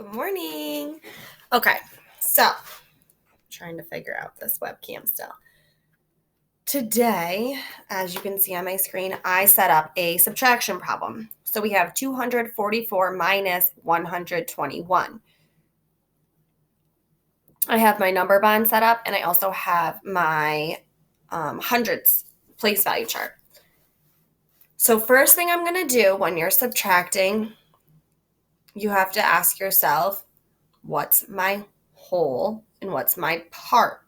Good morning. Okay, so trying to figure out this webcam still. Today, as you can see on my screen, I set up a subtraction problem. So we have 244 minus 121. I have my number bond set up, and I also have my hundreds place value chart. So first thing I'm going to do when you're subtracting, you have to ask yourself, what's my whole and what's my part?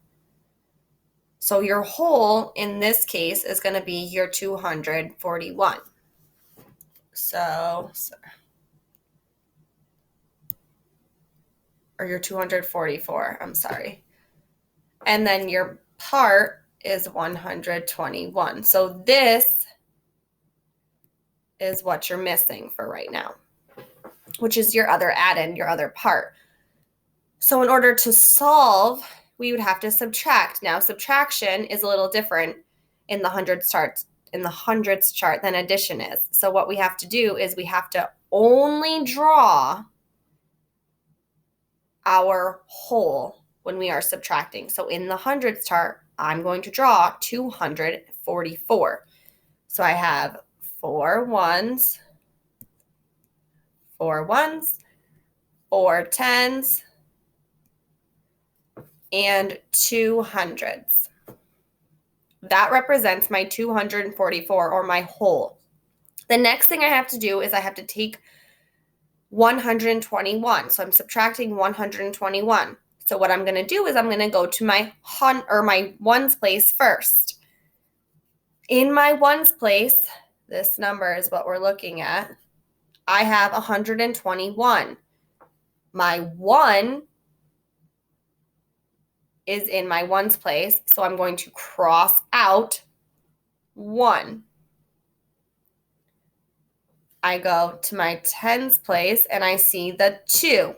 So your whole in this case is going to be your 241. Or your 244, I'm sorry. And then your part is 121. So this is what you're missing for right now, which is your other add-in, your other part. So in order to solve, we would have to subtract. Now, subtraction is a little different in the hundreds chart than addition is. So what we have to do is we have to only draw our whole when we are subtracting. So in the hundreds chart, I'm going to draw 244. So I have four ones, 4 tens, and 200s. That represents my 244 or my whole. The next thing I have to do is I have to take 121. So I'm subtracting 121. So what I'm going to do is I'm going to go to my ones place first. In my ones place, this number is what we're looking at. I have 121. My 1 is in my ones place, so I'm going to cross out 1. I go to my tens place and I see the 2.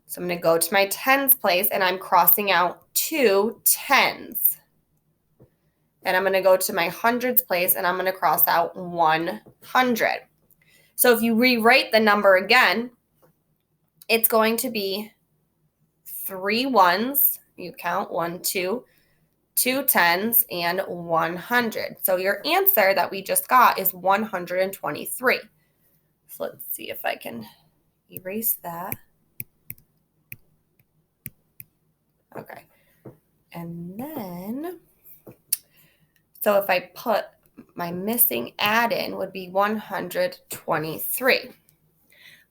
So I'm going to go to my tens place and I'm crossing out 2 tens. And I'm going to go to my hundreds place and I'm going to cross out 100. So if you rewrite the number again, it's going to be 3 ones. You count 1, 2, 2 tens, and 100. So your answer that we just got is 123. So let's see if I can erase that. Okay. And then, so if I put my missing add-in would be 123.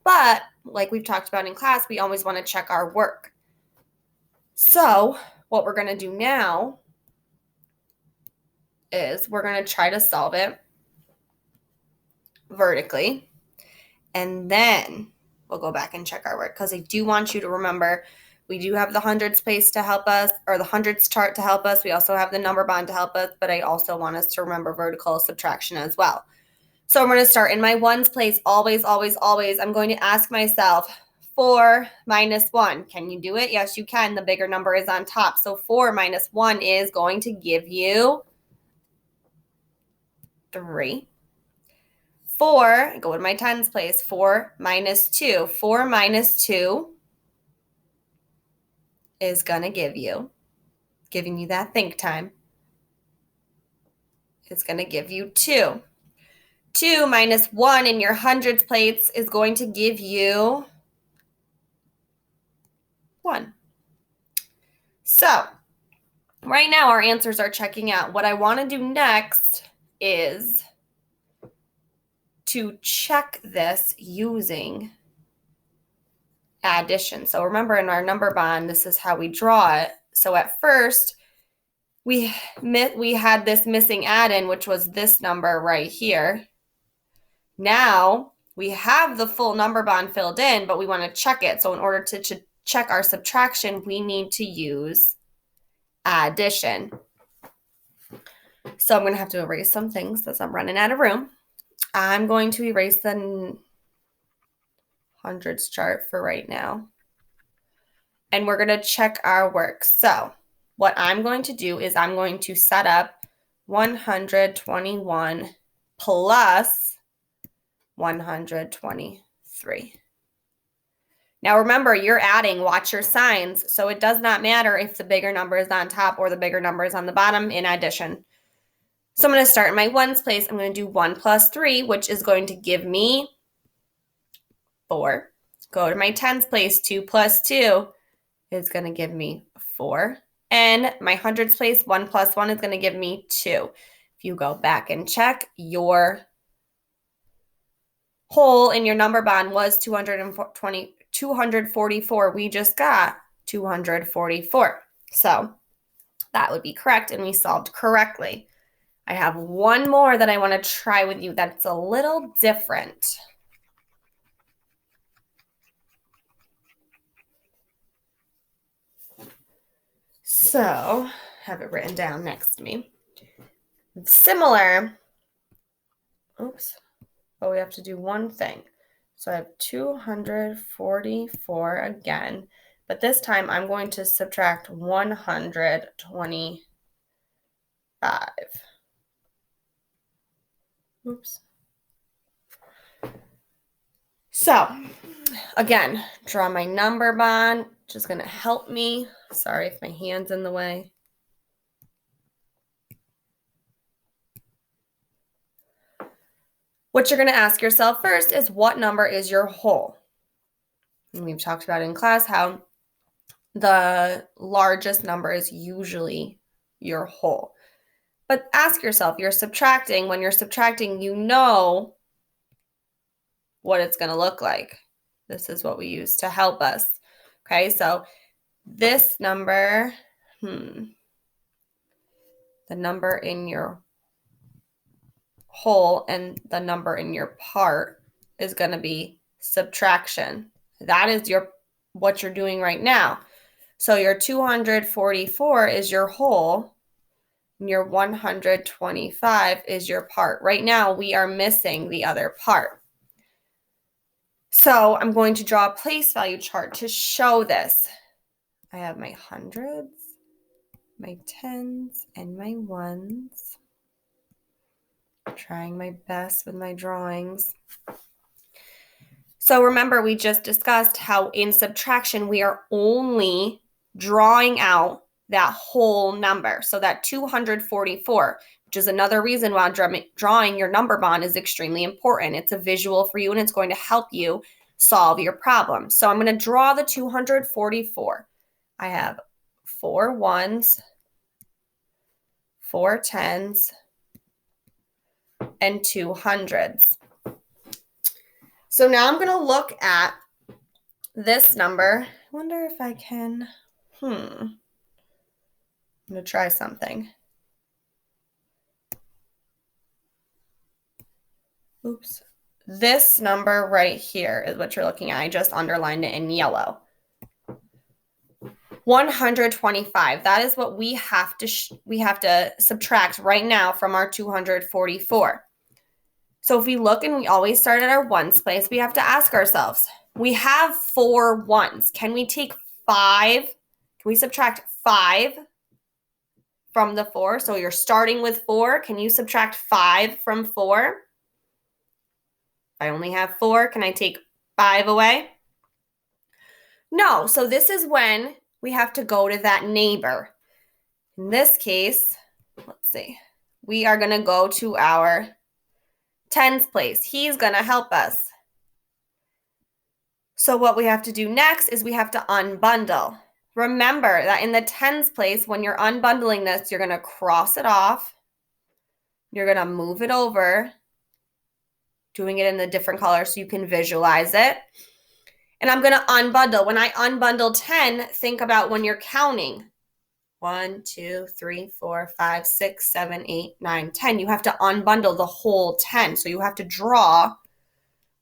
But like we've talked about in class, we always want to check our work. So what we're going to do now is we're going to try to solve it vertically. And then we'll go back and check our work because I do want you to remember we do have the hundreds place to help us, or the hundreds chart to help us. We also have the number bond to help us, but I also want us to remember vertical subtraction as well. So I'm going to start in my ones place, always, always, always. I'm going to ask myself, 4 minus 1. Can you do it? Yes, you can. The bigger number is on top. So 4 minus 1 is going to give you 3. 4, go to my tens place, 4 minus 2. 4 minus 2 is going to giving you that think time, it's going to give you 2. 2 minus 1 in your hundreds place is going to give you 1. So right now our answers are checking out. What I want to do next is to check this using addition. So remember in our number bond, this is how we draw it. So at first, we had this missing add-in, which was this number right here. Now we have the full number bond filled in, but we want to check it. So in order to check our subtraction, we need to use addition. So I'm going to have to erase some things as I'm running out of room. I'm going to erase the hundreds chart for right now. And we're going to check our work. So what I'm going to do is I'm going to set up 121 plus 123. Now remember, you're adding, watch your signs. So it does not matter if the bigger number is on top or the bigger number is on the bottom in addition. So I'm going to start in my ones place. I'm going to do 1 plus 3, which is going to give me 4. Go to my tens place. 2 plus 2 is going to give me 4. And my hundreds place, 1 plus 1 is going to give me 2. If you go back and check, your whole in your number bond was 244. We just got 244. So that would be correct, and we solved correctly. I have one more that I want to try with you that's a little different. So, have it written down next to me. Similar. Oops. But we have to do one thing. So I have 244 again. But this time I'm going to subtract 125. Oops. So, again, draw my number bond, which is going to help me. Sorry if my hand's in the way. What you're going to ask yourself first is, what number is your whole? And we've talked about in class how the largest number is usually your whole. But ask yourself, you're subtracting. When you're subtracting, you know what it's going to look like. This is what we use to help us. Okay, so this number, the number in your whole and the number in your part is going to be subtraction. That is what you're doing right now. So your 244 is your whole, and your 125 is your part. Right now, we are missing the other part. So I'm going to draw a place value chart to show this. I have my hundreds, my tens, and my ones. Trying my best with my drawings. So remember, we just discussed how in subtraction, we are only drawing out that whole number. So that 244, which is another reason why drawing your number bond is extremely important. It's a visual for you, and it's going to help you solve your problem. So I'm going to draw the 244. I have 4 ones, 4 tens, and 2 hundreds. So now I'm going to look at this number. I wonder if I can, I'm going to try something. Oops. This number right here is what you're looking at. I just underlined it in yellow. 125. That is what we have to subtract right now from our 244. So if we look, and we always start at our ones place, we have to ask ourselves, we have 4 ones. Can we take 5? Can we subtract 5 from the 4? So you're starting with 4. Can you subtract 5 from 4? If I only have 4, can I take 5 away? No. So this is when we have to go to that neighbor. In this case, let's see, we are going to go to our tens place. He's going to help us. So what we have to do next is we have to unbundle. Remember that in the tens place, when you're unbundling this, you're going to cross it off. You're going to move it over, doing it in the different colors so you can visualize it. And I'm going to unbundle. When I unbundle 10, think about when you're counting. 1, 2, 3, 4, 5, 6, 7, 8, 9, 10. You have to unbundle the whole 10. So you have to draw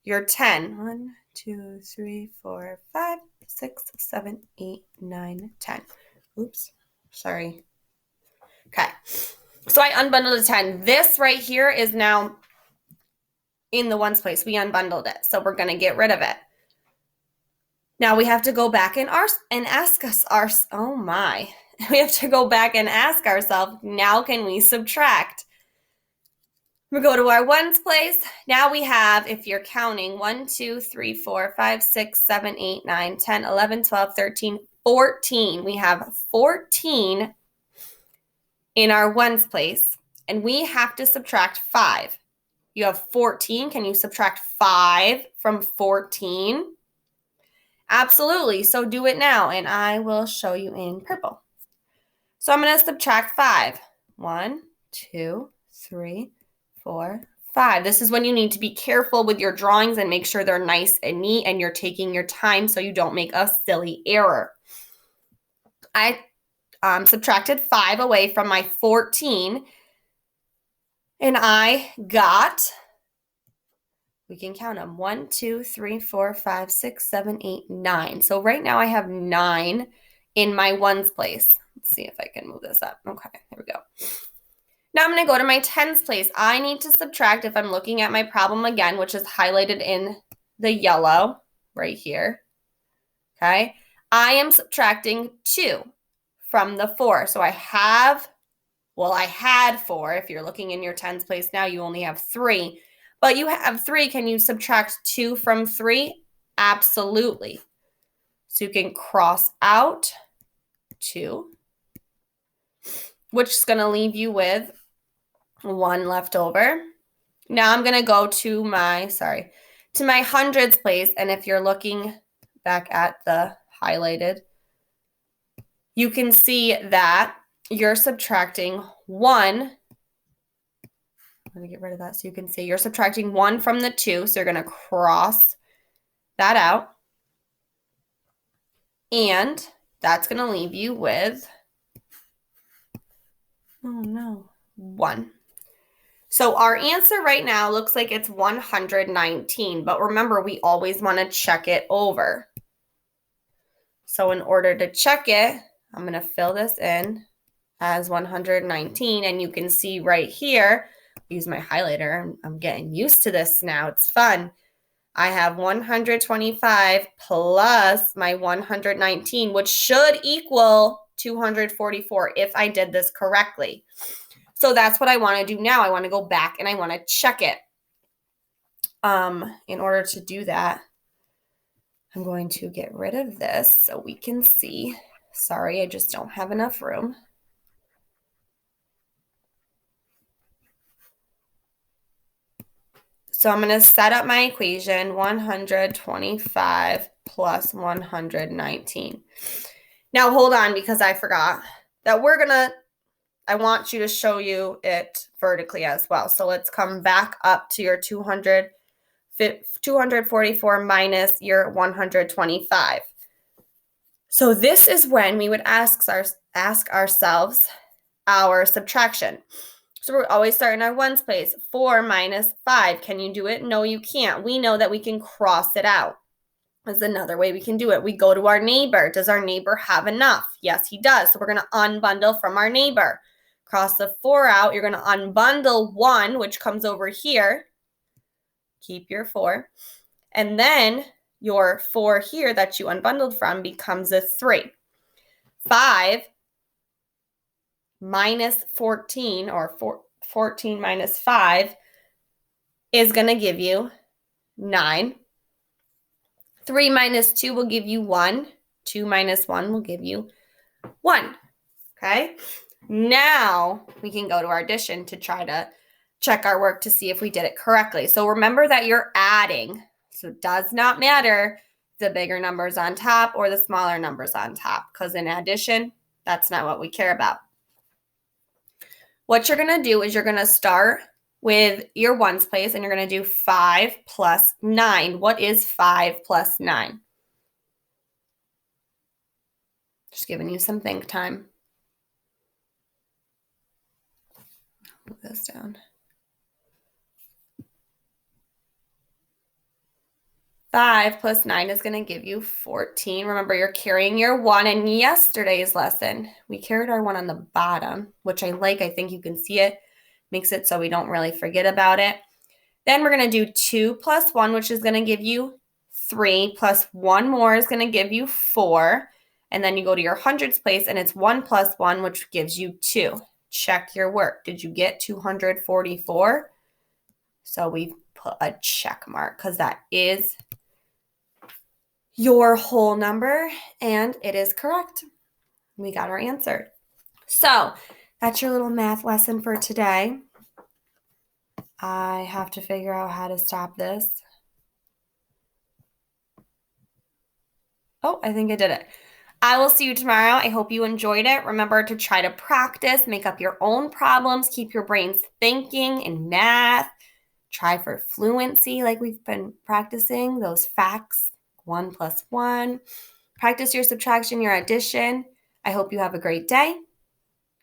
your 10. 1, 2, 3, 4, 5, 6, 7, 8, 9, 10. Oops, sorry. Okay, so I unbundled a 10. This right here is now in the ones place. We unbundled it, so we're going to get rid of it. Now we have to go back and ask us we have to go back and ask ourselves, now can we subtract? We go to our ones place. Now we have, if you're counting, 1, 2, 3, 4, 5, 6, 7, 8, 9, 10, 11, 12, 13, 14. We have 14 in our ones place, and we have to subtract 5. You have 14. Can you subtract 5 from 14? Absolutely. So do it now, and I will show you in purple. So I'm going to subtract 5. 1, 2, 3, 4, 5. This is when you need to be careful with your drawings and make sure they're nice and neat and you're taking your time so you don't make a silly error. I subtracted 5 away from my 14, and I got, we can count them, 1, 2, 3, 4, 5, 6, 7, 8, 9. So right now I have 9 in my ones place. Let's see if I can move this up. Okay, there we go. Now I'm going to go to my tens place. I need to subtract, if I'm looking at my problem again, which is highlighted in the yellow right here. Okay, I am subtracting 2 from the 4. So I had 4. If you're looking in your tens place now, you only have 3. But you have 3. Can you subtract 2 from 3? Absolutely. So you can cross out 2, which is going to leave you with 1 left over. Now I'm going to go to my hundreds place. And if you're looking back at the highlighted, you can see that you're subtracting 1. I'm going to get rid of that so you can see you're subtracting 1 from the 2. So you're going to cross that out. And that's going to leave you with, 1. So our answer right now looks like it's 119, but remember, we always want to check it over. So in order to check it, I'm going to fill this in as 119, and you can see right here, use my highlighter. I'm getting used to this now. It's fun. I have 125 plus my 119, which should equal 244 if I did this correctly. So that's what I want to do now. I want to go back and I want to check it. In order to do that, I'm going to get rid of this so we can see. Sorry, I just don't have enough room. So I'm going to set up my equation, 125 plus 119. Now hold on, because I forgot that I want you to show you it vertically as well. So let's come back up to your 244 minus your 125. So this is when we would ask ourselves our subtraction. So we're always starting our ones place. 4 minus 5. Can you do it? No, you can't. We know that we can cross it out. There's another way we can do it. We go to our neighbor. Does our neighbor have enough? Yes, he does. So we're going to unbundle from our neighbor. Cross the 4 out. You're going to unbundle 1, which comes over here. Keep your 4. And then your 4 here that you unbundled from becomes a 3. 5 minus 14, or 14 minus 5, is going to give you 9. 3 minus 2 will give you 1. 2 minus 1 will give you 1. Okay? Now we can go to our addition to try to check our work to see if we did it correctly. So remember that you're adding. So it does not matter the bigger numbers on top or the smaller numbers on top, because in addition, that's not what we care about. What you're going to do is you're going to start with your ones place, and you're going to do 5 plus 9. What is 5 plus 9? Just giving you some think time. Move this down. 5 plus 9 is going to give you 14. Remember, you're carrying your 1 in yesterday's lesson. We carried our 1 on the bottom, which I like. I think you can see it. Makes it so we don't really forget about it. Then we're going to do 2 plus 1, which is going to give you 3, plus 1 more is going to give you 4. And then you go to your hundreds place, and it's 1 plus 1, which gives you 2. Check your work. Did you get 244? So we put a check mark because that is your whole number and it is correct. We got our answer. So that's your little math lesson for today. I have to figure out how to stop this. Oh, I think I did it. I will see you tomorrow. I hope you enjoyed it. Remember to try to practice, make up your own problems, keep your brains thinking in math. Try for fluency like we've been practicing, those facts, 1 plus 1. Practice your subtraction, your addition. I hope you have a great day.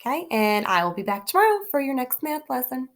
Okay, and I will be back tomorrow for your next math lesson.